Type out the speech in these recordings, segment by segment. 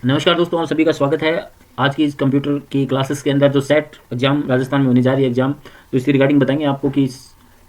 नमस्कार दोस्तों, आप सभी का स्वागत है आज की इस कंप्यूटर की क्लासेस के अंदर। जो सेट एग्जाम राजस्थान में होने जा रही है एग्जाम, तो इसकी रिगार्डिंग बताएंगे आपको कि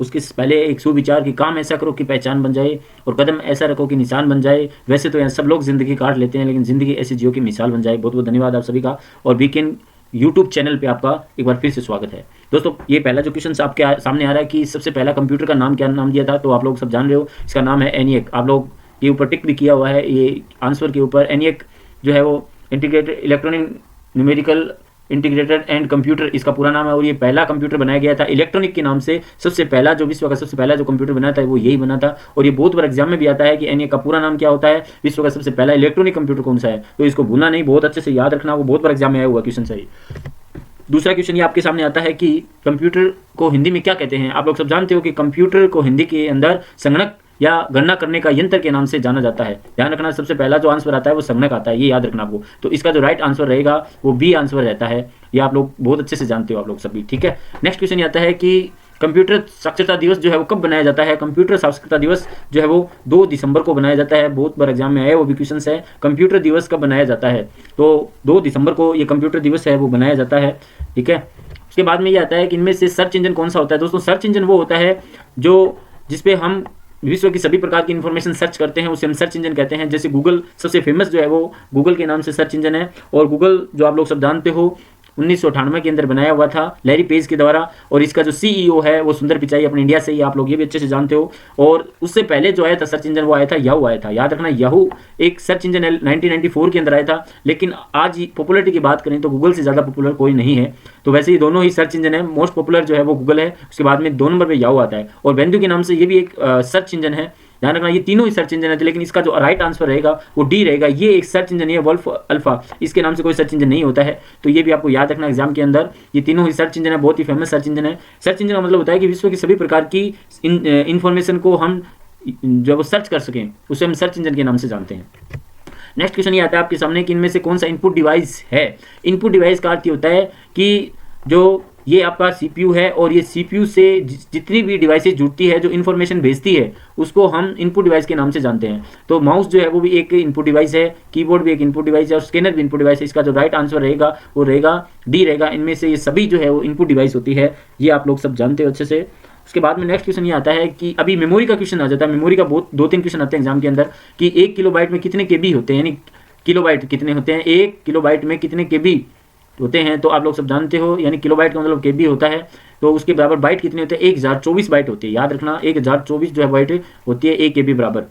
उसके पहले एक सुविचार की काम ऐसा करो कि पहचान बन जाए और कदम ऐसा रखो कि निशान बन जाए। वैसे तो यहाँ सब लोग ज़िंदगी काट लेते हैं, लेकिन ज़िंदगी ऐसी जियो की मिसाल बन जाए। बहुत बहुत धन्यवाद आप सभी का। और वीकेंड यूट्यूब चैनल पे आपका एक बार फिर से स्वागत है। दोस्तों, ये पहला जो क्वेश्चन आपके सामने आ रहा है कि सबसे पहला कंप्यूटर का नाम क्या नाम दिया था, तो आप लोग सब जान रहे हो, इसका नाम है एनिएक। आप लोग ये ऊपर टिक भी किया हुआ है ये आंसर के ऊपर। एनिएक जो है वो integrated electronic numerical integrated and computer इसका पूरा नाम है। और ये पहला कंप्यूटर बनाया गया था इलेक्ट्रॉनिक के नाम से। सबसे पहला जो विश्व का सबसे पहला जो कंप्यूटर बना था वो यही बना था। और ये बहुत बार एग्जाम में भी आता है कि एनिएक का पूरा नाम क्या होता है, विश्व का सबसे पहला इलेक्ट्रॉनिक कंप्यूटर कौन सा है। तो इसको भूलना नहीं, बहुत अच्छे से याद रखना, वो बहुत बार एग्जाम में आया हुआ क्वेश्चन सही। दूसरा क्वेश्चन ये आपके सामने आता है कि कंप्यूटर को हिंदी में क्या कहते हैं। आप लोग सब जानते हो कि कंप्यूटर को हिंदी के अंदर संगणक या गणना करने का यंत्र के नाम से जाना जाता है। ध्यान रखना, सबसे पहला जो आंसर आता है वो संगणक आता है, ये याद रखना आपको। तो इसका जो राइट आंसर रहेगा वो बी आंसर रहता है। ये आप लोग बहुत अच्छे से जानते हो आप लोग सभी, ठीक है। नेक्स्ट क्वेश्चन ये आता है कि कंप्यूटर साक्षरता दिवस जो है वो कब बनाया जाता है। कंप्यूटर साक्षरता दिवस जो है वो 2 दिसंबर को बनाया जाता है। बहुत बार एग्जाम में आया वो भी क्वेश्चन है, कंप्यूटर दिवस कब बनाया जाता है। तो 2 दिसंबर को ये कंप्यूटर दिवस है वो बनाया जाता है, ठीक है। उसके बाद में ये आता है कि इनमें से सर्च इंजन कौन सा होता है। दोस्तों, सर्च इंजन वो होता है जो जिसपे हम विश्व की सभी प्रकार की इन्फॉर्मेशन सर्च करते हैं, उसे हम सर्च इंजन कहते हैं। जैसे गूगल सबसे फेमस जो है वो गूगल के नाम से सर्च इंजन है। और गूगल जो आप लोग सब जानते हो 1998 के अंदर बनाया हुआ था लैरी पेज के द्वारा। और इसका जो सीईओ है वो सुंदर पिचाई अपने इंडिया से ही, आप लोग ये भी अच्छे से जानते हो। और उससे पहले जो आया था सर्च इंजन वो आया था याहू आया था। याद रखना, याहू एक सर्च इंजन 1994 के अंदर आया था। लेकिन आज पॉपुलरिटी की बात करें तो गूगल से ज़्यादा पॉपुलर कोई नहीं है। तो वैसे ही दोनों ही सर्च इंजन है, मोस्ट पॉपुलर जो है वो गूगल है, उसके बाद में 2 नंबर पर याहू आता है। और बेंदू के नाम से ये भी एक सर्च इंजन है। ध्यान रखना, ये तीनों ही सर्च इंजन है, लेकिन इसका जो राइट आंसर रहेगा वो डी रहेगा। ये एक सर्च इंजन है वोल्फ अल्फा, इसके नाम से कोई सर्च इंजन नहीं होता है। तो ये भी आपको याद रखना एग्जाम के अंदर। ये तीनों ही सर्च इंजन है, बहुत ही फेमस सर्च इंजन है। सर्च इंजन का मतलब होता है कि विश्व की सभी प्रकार की इंफॉर्मेशन को हम जो वो सर्च कर सकें, उसे हम सर्च इंजन के नाम से जानते हैं। नेक्स्ट क्वेश्चन ये आता है आपके सामने कि इनमें से कौन सा इनपुट डिवाइस है। इनपुट डिवाइस का अर्थ होता है कि जो ये आपका सीपीयू है और ये सीपीयू से जितनी भी डिवाइसेज जुड़ती है, जो इन्फॉर्मेशन भेजती है, उसको हम इनपुट डिवाइस के नाम से जानते हैं। तो माउस जो है वो भी एक इनपुट डिवाइस है, कीबोर्ड भी एक इनपुट डिवाइस है और स्कैनर भी इनपुट डिवाइस है। इसका जो राइट आंसर रहेगा वो रहेगा डी रहेगा। इनमें से ये सभी जो है वो इनपुट डिवाइस होती है, ये आप लोग सब जानते हो अच्छे से। उसके बाद में नेक्स्ट क्वेश्चन ये आता है कि अभी मेमोरी का क्वेश्चन आ जाता है। मेमोरी का बहुत 2-3 क्वेश्चन आते हैं एग्जाम के अंदर कि 1 किलोबाइट में कितने केबी होते हैं, यानी किलोबाइट कितने होते हैं, 1 किलोबाइट में कितने केबी होते हैं। तो आप लोग सब जानते हो, यानी किलोबाइट का मतलब केबी होता है। तो उसके बराबर बाइट कितने होते हैं, 1024 बाइट होती है। याद रखना, 1024 जो है बाइट होती है 1 KB बराबर।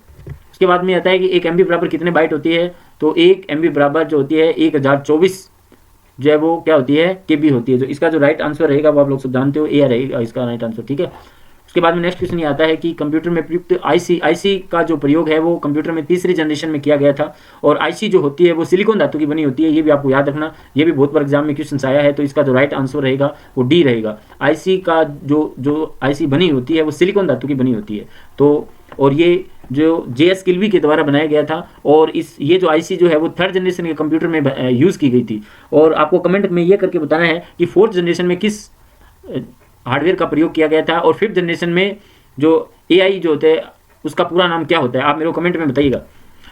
उसके बाद में आता है कि 1 MB बराबर कितने बाइट होती है। तो 1 MB बराबर जो होती है 1024 जो है वो क्या होती है, केबी होती है। तो इसका जो राइट आंसर रहेगा वो आप लोग सब जानते हो, ए रहेगा इसका राइट आंसर, ठीक है। उसके बाद में नेक्स्ट क्वेश्चन ये आता है कि कंप्यूटर में प्रयुक्त आईसी का जो प्रयोग है वो कंप्यूटर में 3री जनरेशन में किया गया था। और आईसी जो होती है वो सिलिकॉन धातु की बनी होती है, ये भी आपको याद रखना। ये भी बहुत बार एग्जाम में क्वेश्चन आया है। तो इसका जो राइट आंसर रहेगा वो डी रहेगा। आईसी का जो आईसी बनी होती है वो सिलिकॉन धातु की बनी होती है। तो और ये जो JS किल्वी के द्वारा बनाया गया था। और ये जो आईसी जो है वो 3rd जनरेशन के कंप्यूटर में यूज़ की गई थी। और आपको कमेंट में ये करके बताना है कि 4th जनरेशन में किस हार्डवेयर का प्रयोग किया गया था। और 5th जनरेशन में जो AI जो होते हैं उसका पूरा नाम क्या होता है, आप मेरे को कमेंट में बताइएगा।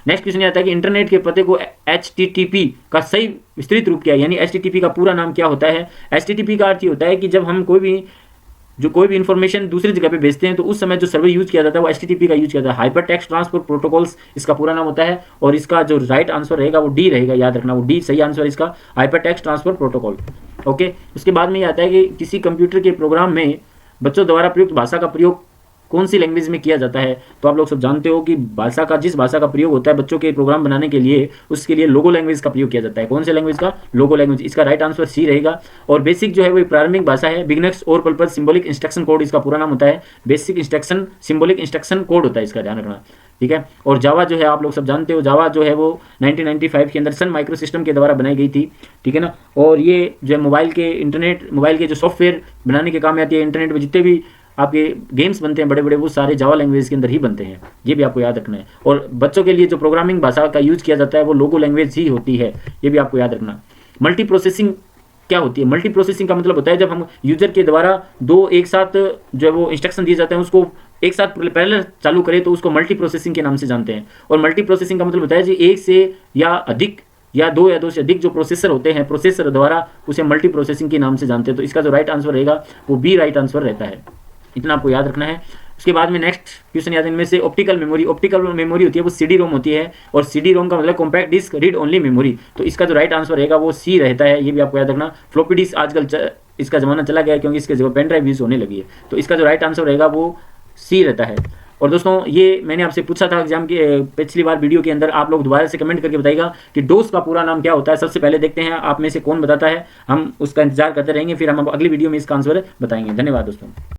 नेक्स्ट क्वेश्चन आता है कि इंटरनेट के पते को HTTP का सही विस्तृत रूप क्या है, यानी HTTP का पूरा नाम क्या होता है। HTTP का अर्थ ये होता है कि जब हम कोई भी इन्फॉर्मेशन दूसरी जगह पे भेजते हैं तो उस समय जो सर्वर यूज किया जाता है वो HTTP का यूज किया जाता है, हाइपर टेक्स्ट ट्रांसफर प्रोटोकॉल्स इसका पूरा नाम होता है। और इसका जो राइट आंसर रहेगा वो डी रहेगा। याद रखना, वो डी सही आंसर इसका, hyper text transfer protocol, okay. उसके बाद में ये आता है कि किसी कंप्यूटर के प्रोग्राम में बच्चों द्वारा प्रयुक्त भाषा का प्रयोग कौन सी लैंग्वेज में किया जाता है। तो आप लोग सब जानते हो कि जिस भाषा का प्रयोग होता है बच्चों के प्रोग्राम बनाने के लिए, उसके लिए लोगो लैंग्वेज का प्रयोग किया जाता है। कौन से लैंग्वेज का, लोगो लैंग्वेज। इसका राइट आंसर सी रहेगा। और बेसिक जो है वो प्रारंभिक भाषा है। बिगनर्स और पर्पस सिंबॉलिक इंस्ट्रक्शन कोड इसका पूरा नाम होता है। Basic instruction symbolic instruction code होता है, इसका ध्यान रखना, ठीक है। और जावा जो है आप लोग सब जानते हो, जावा जो है वो 1995 के अंदर सन माइक्रो सिस्टम के द्वारा बनाई गई थी, ठीक है ना। और ये जो है मोबाइल के जो सॉफ्टवेयर बनाने के काम में आती है। इंटरनेट में जितने भी आपके गेम्स बनते हैं बड़े बड़े, वो सारे जावा लैंग्वेज के अंदर ही बनते हैं, ये भी आपको याद रखना है। और बच्चों के लिए जो प्रोग्रामिंग भाषा का यूज किया जाता है वो लोगो लैंग्वेज ही होती है, ये भी आपको याद रखना। मल्टी प्रोसेसिंग क्या होती है। मल्टी प्रोसेसिंग का मतलब होता है जब हम यूजर के द्वारा 2 एक साथ जो है वो इंस्ट्रक्शन दिए जाते हैं उसको एक साथ पैरेलल चालू करें तो उसको मल्टी प्रोसेसिंग के नाम से जानते हैं। और मल्टी प्रोसेसिंग का मतलब होता है कि एक से या अधिक या दो से अधिक जो प्रोसेसर होते हैं, प्रोसेसर द्वारा उसे मल्टी प्रोसेसिंग के नाम से जानते हैं। तो इसका जो राइट आंसर रहेगा वो बी राइट आंसर रहता है। इतना आपको याद रखना है। उसके बाद में नेक्स्ट क्वेश्चन याद, इनमें से ऑप्टिकल मेमोरी होती है वो CD रोम होती है, और CD रोम का मतलब compact disc read only memory. तो इसका जो राइट आंसर रहेगा वो सी रहता है, ये भी आपको याद रखना। फ्लॉपी डिस्क आजकल इसका ज़माना चला गया है, क्योंकि इसके जगह पेन ड्राइव यूज़ होने लगी है। तो इसका जो राइट आंसर रहेगा वो सी रहता है। और दोस्तों ये मैंने आपसे पूछा था एग्जाम के पिछली बार वीडियो के अंदर, आप लोग दोबारा से कमेंट करके बताइएगा कि डोस का पूरा नाम क्या होता है। सबसे पहले देखते हैं आप में से कौन बताता है, हम उसका इंतजार करते रहेंगे, फिर हम अगली वीडियो में इसका आंसर बताएंगे। धन्यवाद दोस्तों।